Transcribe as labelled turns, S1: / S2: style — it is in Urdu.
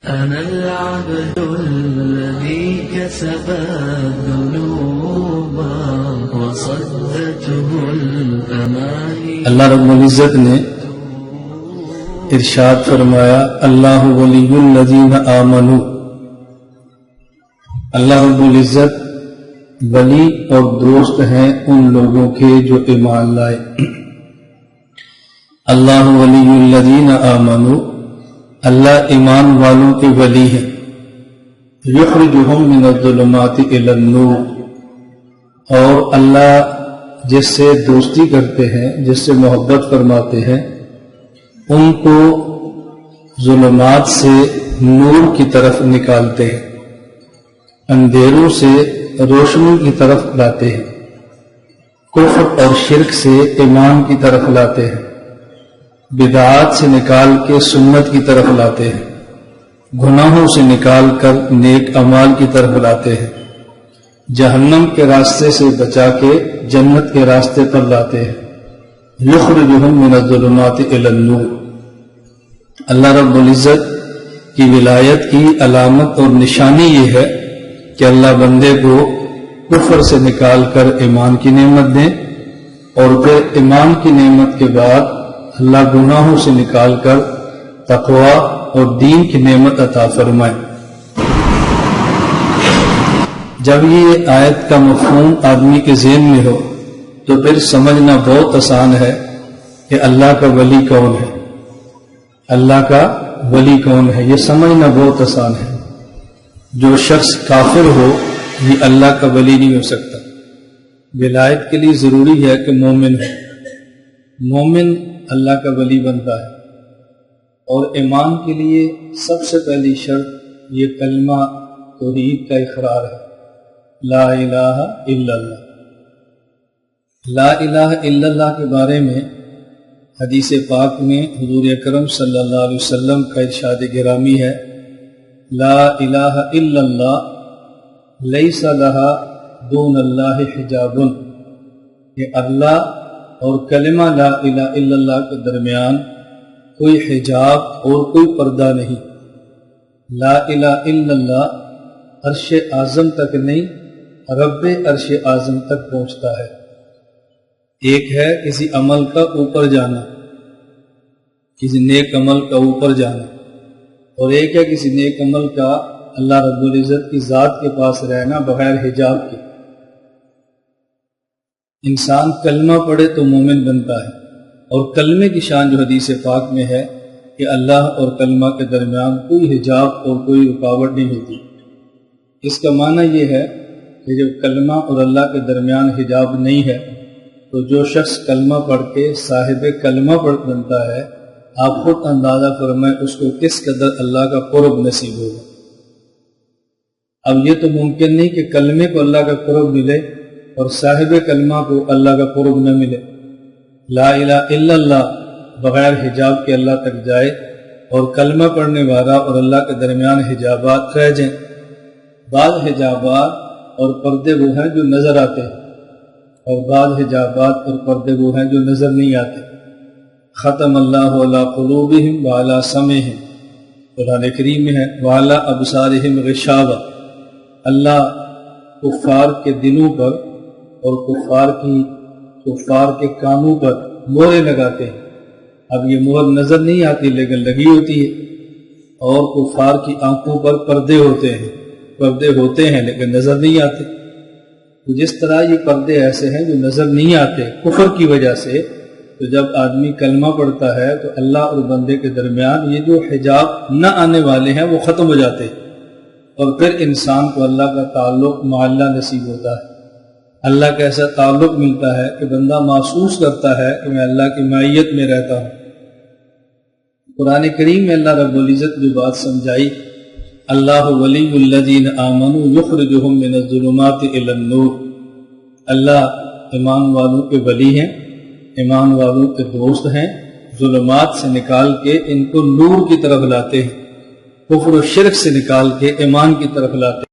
S1: أنا العبد الذي كسب الذنوب وصدته الأماني.
S2: اللہ رب العزت نے ارشاد فرمایا اللہ ولی الذین آمنوا. اللہ رب العزت ولی اور دوست ہیں ان لوگوں کے جو ایمان لائے. اللہ ولی الذین آمنوا، اللہ ایمان والوں کے ولی ہیں. یخرجہم من الظلمات الی النور، اور اللہ جس سے دوستی کرتے ہیں، جس سے محبت فرماتے ہیں، ان کو ظلمات سے نور کی طرف نکالتے ہیں، اندھیروں سے روشنی کی طرف لاتے ہیں، کفر اور شرک سے ایمان کی طرف لاتے ہیں، بدعات سے نکال کے سنت کی طرف لاتے ہیں، گناہوں سے نکال کر نیک اعمال کی طرف لاتے ہیں، جہنم کے راستے سے بچا کے جنت کے راستے پر لاتے ہیں. یخرجہم من الظلمات الی النور. اللہ رب العزت کی ولایت کی علامت اور نشانی یہ ہے کہ اللہ بندے کو کفر سے نکال کر ایمان کی نعمت دیں، اور پھر ایمان کی نعمت کے بعد اللہ گناہوں سے نکال کر تقوی اور دین کی نعمت عطا فرمائے. جب یہ آیت کا مفہوم آدمی کے ذہن میں ہو تو پھر سمجھنا بہت آسان ہے کہ اللہ کا ولی کون ہے. اللہ کا ولی کون ہے یہ سمجھنا بہت آسان ہے. جو شخص کافر ہو یہ اللہ کا ولی نہیں ہو سکتا. ولایت کے لیے ضروری ہے کہ مومن ہو. مومن اللہ کا ولی بنتا ہے. اور ایمان کے لیے سب سے پہلی شرط یہ کلمہ توحید کا اقرار ہے، لا الہ الا اللہ. لا الہ الا اللہ کے بارے میں حدیث پاک میں حضور اکرم صلی اللہ علیہ وسلم کا ارشاد گرامی ہے، لا الہ الا اللہ لیس لہا دون اللہ حجاب. کہ اللہ اور کلمہ لا الہ الا اللہ کے درمیان کوئی حجاب اور کوئی پردہ نہیں. لا الہ الا اللہ عرش اعظم تک نہیں، رب عرش اعظم تک پہنچتا ہے. ایک ہے کسی عمل کا اوپر جانا، کسی نیک عمل کا اوپر جانا، اور ایک ہے کسی نیک عمل کا اللہ رب العزت کی ذات کے پاس رہنا بغیر حجاب کے. انسان کلمہ پڑھے تو مومن بنتا ہے، اور کلمے کی شان جو حدیث پاک میں ہے کہ اللہ اور کلمہ کے درمیان کوئی حجاب اور کوئی رکاوٹ نہیں ہوتی. اس کا معنی یہ ہے کہ جب کلمہ اور اللہ کے درمیان حجاب نہیں ہے تو جو شخص کلمہ پڑھ کے صاحب کلمہ بنتا ہے، آپ خود اندازہ فرمائیں اس کو کس قدر اللہ کا قرب نصیب ہوگا. اب یہ تو ممکن نہیں کہ کلمے کو اللہ کا قرب ملے اور صاحب کلمہ کو اللہ کا قرب نہ ملے. لا الہ الا اللہ بغیر حجاب کے اللہ تک جائے، اور کلمہ پڑھنے والا اور اللہ کے درمیان حجابات رہ جائیں. بعض حجابات اور پردے وہ ہیں جو نظر آتے ہیں، اور بعض حجابات اور پردے وہ ہیں جو نظر نہیں آتے. ختم اللہ علی قلوبہم وعلی سمعہم، قرآن کریم میں ہے وعلی ابصارہم غشاوہ. اللہ کفار کے دلوں پر اور کفار کے کانوں پر مہرے لگاتے ہیں. اب یہ مہر نظر نہیں آتی لیکن لگی ہوتی ہے. اور کفار کی آنکھوں پر پردے ہوتے ہیں لیکن نظر نہیں آتے. جس طرح یہ پردے ایسے ہیں جو نظر نہیں آتے کفر کی وجہ سے، تو جب آدمی کلمہ پڑھتا ہے تو اللہ اور بندے کے درمیان یہ جو حجاب نہ آنے والے ہیں وہ ختم ہو جاتے ہیں، اور پھر انسان کو اللہ کا تعلق مع اللہ نصیب ہوتا ہے. اللہ کا ایسا تعلق ملتا ہے کہ بندہ محسوس کرتا ہے کہ میں اللہ کی معیت میں رہتا ہوں. قرآن کریم میں اللہ رب العزت جو بات سمجھائی، اللہ ولی الذین آمنوا یخرجہم من الظلمات الی النور. اللہ ایمان والوں کے ولی ہیں، ایمان والوں کے دوست ہیں، ظلمات سے نکال کے ان کو نور کی طرف لاتے ہیں، کفر و شرک سے نکال کے ایمان کی طرف لاتے ہیں.